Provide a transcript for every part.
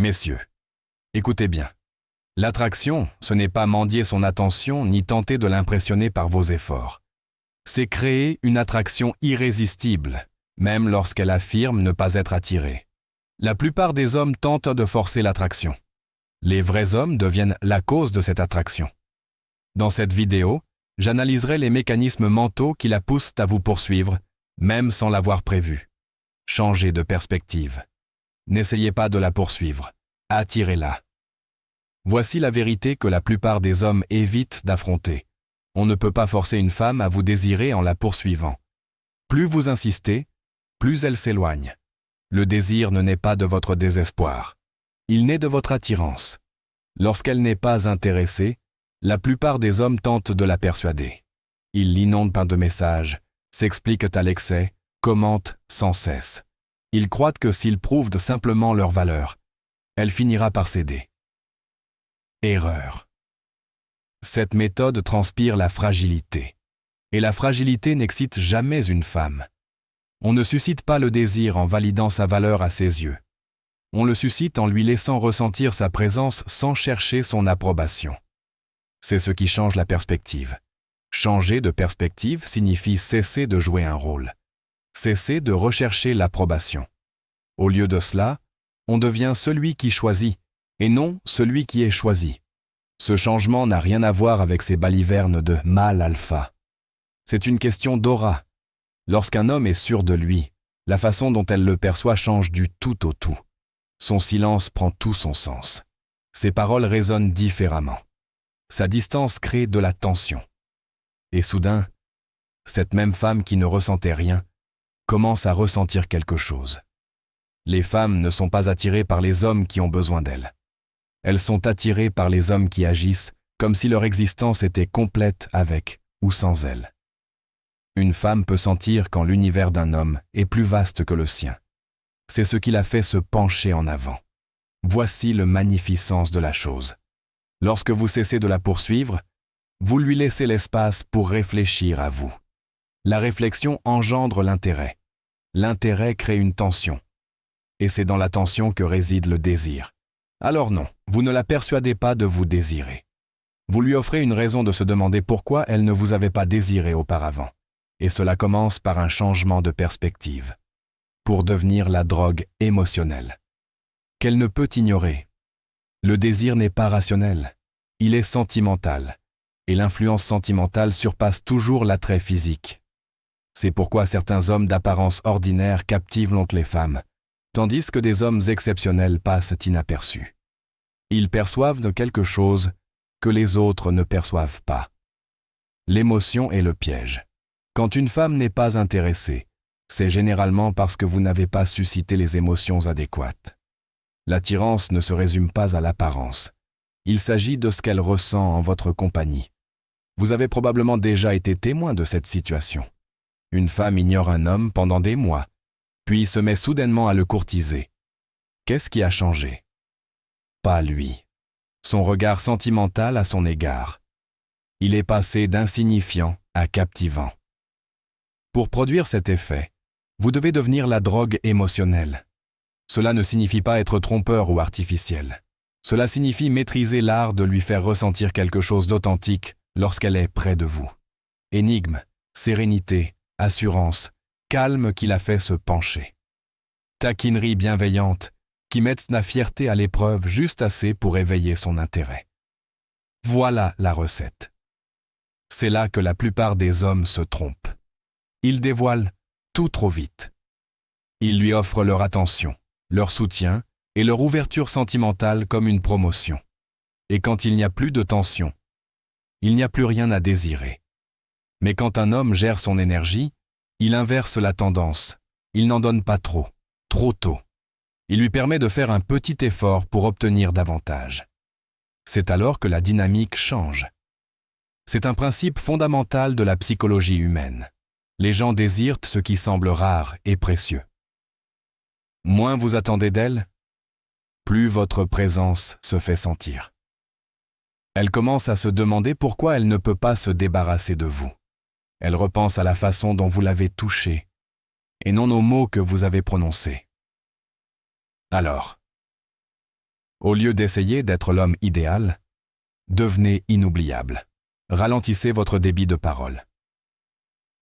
Messieurs, écoutez bien. L'attraction, ce n'est pas mendier son attention ni tenter de l'impressionner par vos efforts. C'est créer une attraction irrésistible, même lorsqu'elle affirme ne pas être attirée. La plupart des hommes tentent de forcer l'attraction. Les vrais hommes deviennent la cause de cette attraction. Dans cette vidéo, j'analyserai les mécanismes mentaux qui la poussent à vous poursuivre, même sans l'avoir prévu. Changez de perspective. N'essayez pas de la poursuivre. Attirez-la. Voici la vérité que la plupart des hommes évitent d'affronter. On ne peut pas forcer une femme à vous désirer en la poursuivant. Plus vous insistez, plus elle s'éloigne. Le désir ne naît pas de votre désespoir. Il naît de votre attirance. Lorsqu'elle n'est pas intéressée, la plupart des hommes tentent de la persuader. Ils l'inondent par de messages, s'expliquent à l'excès, commentent sans cesse. Ils croient que s'ils prouvent simplement leur valeur, elle finira par céder. Erreur. Cette méthode transpire la fragilité. Et la fragilité n'excite jamais une femme. On ne suscite pas le désir en validant sa valeur à ses yeux. On le suscite en lui laissant ressentir sa présence sans chercher son approbation. C'est ce qui change la perspective. Changer de perspective signifie cesser de jouer un rôle. Cesser de rechercher l'approbation. Au lieu de cela, on devient celui qui choisit, et non celui qui est choisi. Ce changement n'a rien à voir avec ces balivernes de mâle alpha. C'est une question d'aura. Lorsqu'un homme est sûr de lui, la façon dont elle le perçoit change du tout au tout. Son silence prend tout son sens. Ses paroles résonnent différemment. Sa distance crée de la tension. Et soudain, cette même femme qui ne ressentait rien commence à ressentir quelque chose. Les femmes ne sont pas attirées par les hommes qui ont besoin d'elles. Elles sont attirées par les hommes qui agissent comme si leur existence était complète avec ou sans elles. Une femme peut sentir quand l'univers d'un homme est plus vaste que le sien. C'est ce qui la fait se pencher en avant. Voici le magnificence de la chose. Lorsque vous cessez de la poursuivre, vous lui laissez l'espace pour réfléchir à vous. La réflexion engendre l'intérêt. L'intérêt crée une tension. Et c'est dans la tension que réside le désir. Alors non, vous ne la persuadez pas de vous désirer. Vous lui offrez une raison de se demander pourquoi elle ne vous avait pas désiré auparavant. Et cela commence par un changement de perspective. Pour devenir la drogue émotionnelle. Qu'elle ne peut ignorer. Le désir n'est pas rationnel. Il est sentimental. Et l'influence sentimentale surpasse toujours l'attrait physique. C'est pourquoi certains hommes d'apparence ordinaire captivent donc les femmes, tandis que des hommes exceptionnels passent inaperçus. Ils perçoivent de quelque chose que les autres ne perçoivent pas. L'émotion est le piège. Quand une femme n'est pas intéressée, c'est généralement parce que vous n'avez pas suscité les émotions adéquates. L'attirance ne se résume pas à l'apparence. Il s'agit de ce qu'elle ressent en votre compagnie. Vous avez probablement déjà été témoin de cette situation. Une femme ignore un homme pendant des mois, puis se met soudainement à le courtiser. Qu'est-ce qui a changé? Pas lui. Son regard sentimental à son égard. Il est passé d'insignifiant à captivant. Pour produire cet effet, vous devez devenir la drogue émotionnelle. Cela ne signifie pas être trompeur ou artificiel. Cela signifie maîtriser l'art de lui faire ressentir quelque chose d'authentique lorsqu'elle est près de vous. Énigme, sérénité, assurance, calme qui la fait se pencher. Taquinerie bienveillante qui mettent la fierté à l'épreuve juste assez pour éveiller son intérêt. Voilà la recette. C'est là que la plupart des hommes se trompent. Ils dévoilent tout trop vite. Ils lui offrent leur attention, leur soutien et leur ouverture sentimentale comme une promotion. Et quand il n'y a plus de tension, il n'y a plus rien à désirer. Mais quand un homme gère son énergie, il inverse la tendance. Il n'en donne pas trop tôt. Il lui permet de faire un petit effort pour obtenir davantage. C'est alors que la dynamique change. C'est un principe fondamental de la psychologie humaine. Les gens désirent ce qui semble rare et précieux. Moins vous attendez d'elle, plus votre présence se fait sentir. Elle commence à se demander pourquoi elle ne peut pas se débarrasser de vous. Elle repense à la façon dont vous l'avez touchée, et non aux mots que vous avez prononcés. Alors, Au lieu d'essayer d'être l'homme idéal, devenez inoubliable. Ralentissez votre débit de parole.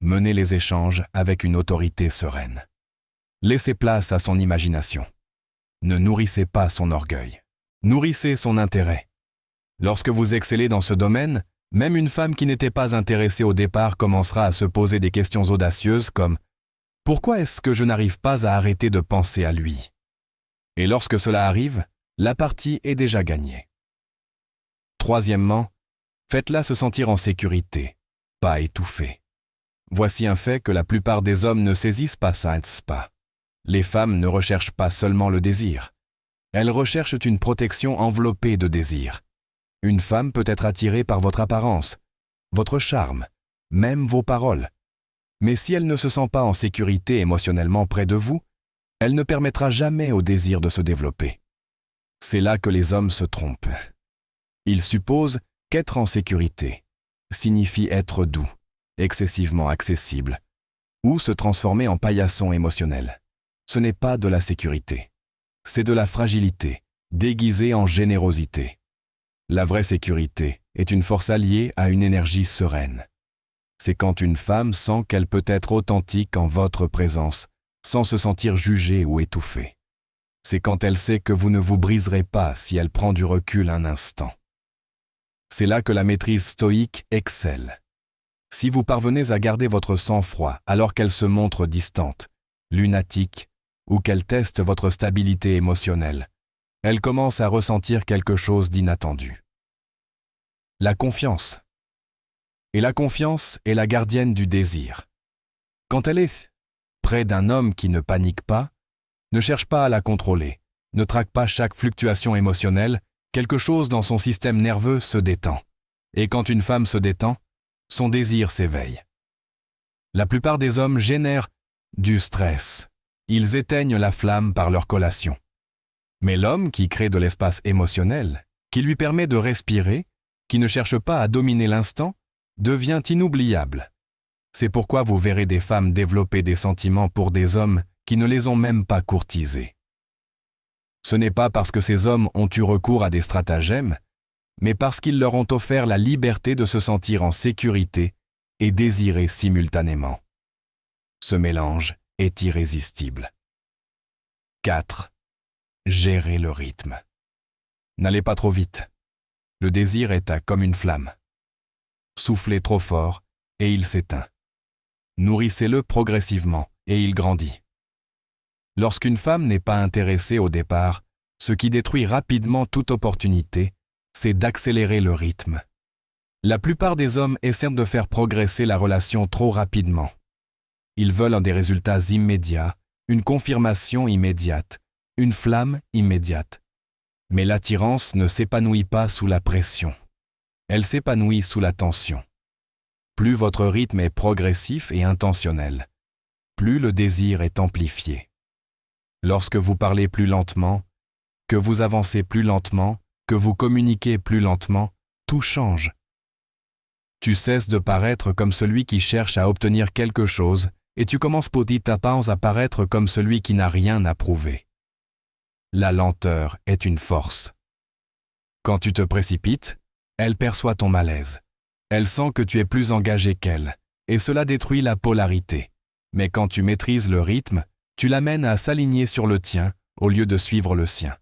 Menez les échanges avec une autorité sereine. Laissez place à son imagination. Ne nourrissez pas son orgueil. Nourrissez son intérêt. Lorsque vous excellez dans ce domaine, même une femme qui n'était pas intéressée au départ commencera à se poser des questions audacieuses comme « Pourquoi est-ce que je n'arrive pas à arrêter de penser à lui ?» Et lorsque cela arrive, la partie est déjà gagnée. Troisièmement, faites-la se sentir en sécurité, pas étouffée. Voici un fait que la plupart des hommes ne saisissent pas pas. Les femmes ne recherchent pas seulement le désir. Elles recherchent une protection enveloppée de désir. Une femme peut être attirée par votre apparence, votre charme, même vos paroles. Mais si elle ne se sent pas en sécurité émotionnellement près de vous, elle ne permettra jamais au désir de se développer. C'est là que les hommes se trompent. Ils supposent qu'être en sécurité signifie être doux, excessivement accessible, ou se transformer en paillasson émotionnel. Ce n'est pas de la sécurité. C'est de la fragilité, déguisée en générosité. La vraie sécurité est une force alliée à une énergie sereine. C'est quand une femme sent qu'elle peut être authentique en votre présence, sans se sentir jugée ou étouffée. C'est quand elle sait que vous ne vous briserez pas si elle prend du recul un instant. C'est là que la maîtrise stoïque excelle. Si vous parvenez à garder votre sang-froid alors qu'elle se montre distante, lunatique, ou qu'elle teste votre stabilité émotionnelle, elle commence à ressentir quelque chose d'inattendu. La confiance. Et la confiance est la gardienne du désir. Quand elle est près d'un homme qui ne panique pas, ne cherche pas à la contrôler, ne traque pas chaque fluctuation émotionnelle, quelque chose dans son système nerveux se détend. Et quand une femme se détend, son désir s'éveille. La plupart des hommes génèrent du stress. Ils éteignent la flamme par leur collation. Mais l'homme qui crée de l'espace émotionnel, qui lui permet de respirer, qui ne cherche pas à dominer l'instant, devient inoubliable. C'est pourquoi vous verrez des femmes développer des sentiments pour des hommes qui ne les ont même pas courtisés. Ce n'est pas parce que ces hommes ont eu recours à des stratagèmes, mais parce qu'ils leur ont offert la liberté de se sentir en sécurité et désirer simultanément. Ce mélange est irrésistible. 4. Gérez le rythme. N'allez pas trop vite. Le désir est comme une flamme. Soufflez trop fort et il s'éteint. Nourrissez-le progressivement et il grandit. Lorsqu'une femme n'est pas intéressée au départ, ce qui détruit rapidement toute opportunité, c'est d'accélérer le rythme. La plupart des hommes essaient de faire progresser la relation trop rapidement. Ils veulent des résultats immédiats, une confirmation immédiate, une flamme immédiate. Mais l'attirance ne s'épanouit pas sous la pression. Elle s'épanouit sous la tension. Plus votre rythme est progressif et intentionnel, plus le désir est amplifié. Lorsque vous parlez plus lentement, que vous avancez plus lentement, que vous communiquez plus lentement, tout change. Tu cesses de paraître comme celui qui cherche à obtenir quelque chose et tu commences petit à pas à paraître comme celui qui n'a rien à prouver. La lenteur est une force. Quand tu te précipites, elle perçoit ton malaise. Elle sent que tu es plus engagé qu'elle, et cela détruit la polarité. Mais quand tu maîtrises le rythme, tu l'amènes à s'aligner sur le tien au lieu de suivre le sien.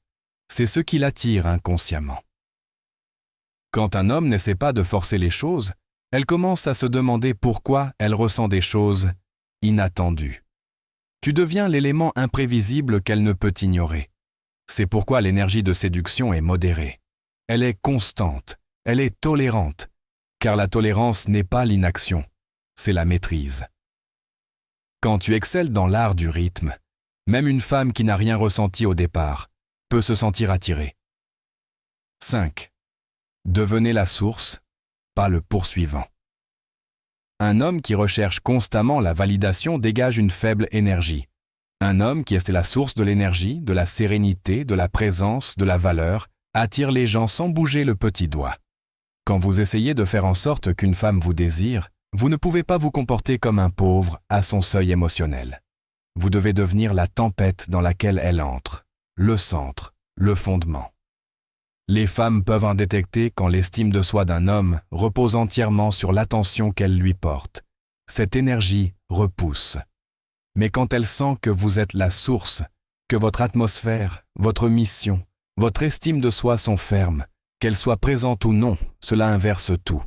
C'est ce qui l'attire inconsciemment. Quand un homme n'essaie pas de forcer les choses, elle commence à se demander pourquoi elle ressent des choses inattendues. Tu deviens l'élément imprévisible qu'elle ne peut ignorer. C'est pourquoi l'énergie de séduction est modérée. Elle est constante, elle est tolérante, car la tolérance n'est pas l'inaction, c'est la maîtrise. Quand tu excelles dans l'art du rythme, même une femme qui n'a rien ressenti au départ peut se sentir attirée. 5. Devenez la source, pas le poursuivant. Un homme qui recherche constamment la validation dégage une faible énergie. Un homme qui est la source de l'énergie, de la sérénité, de la présence, de la valeur, attire les gens sans bouger le petit doigt. Quand vous essayez de faire en sorte qu'une femme vous désire, vous ne pouvez pas vous comporter comme un pauvre à son seuil émotionnel. Vous devez devenir la tempête dans laquelle elle entre, le centre, le fondement. Les femmes peuvent en détecter quand l'estime de soi d'un homme repose entièrement sur l'attention qu'elle lui porte. Cette énergie repousse. Mais quand elle sent que vous êtes la source, que votre atmosphère, votre mission, votre estime de soi sont fermes, qu'elles soient présentes ou non, cela inverse tout.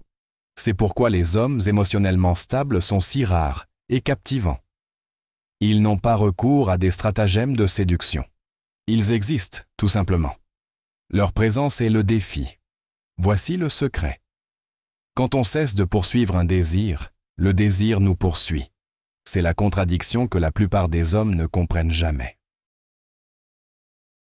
C'est pourquoi les hommes émotionnellement stables sont si rares et captivants. Ils n'ont pas recours à des stratagèmes de séduction. Ils existent, tout simplement. Leur présence est le défi. Voici le secret. Quand on cesse de poursuivre un désir, le désir nous poursuit. C'est la contradiction que la plupart des hommes ne comprennent jamais.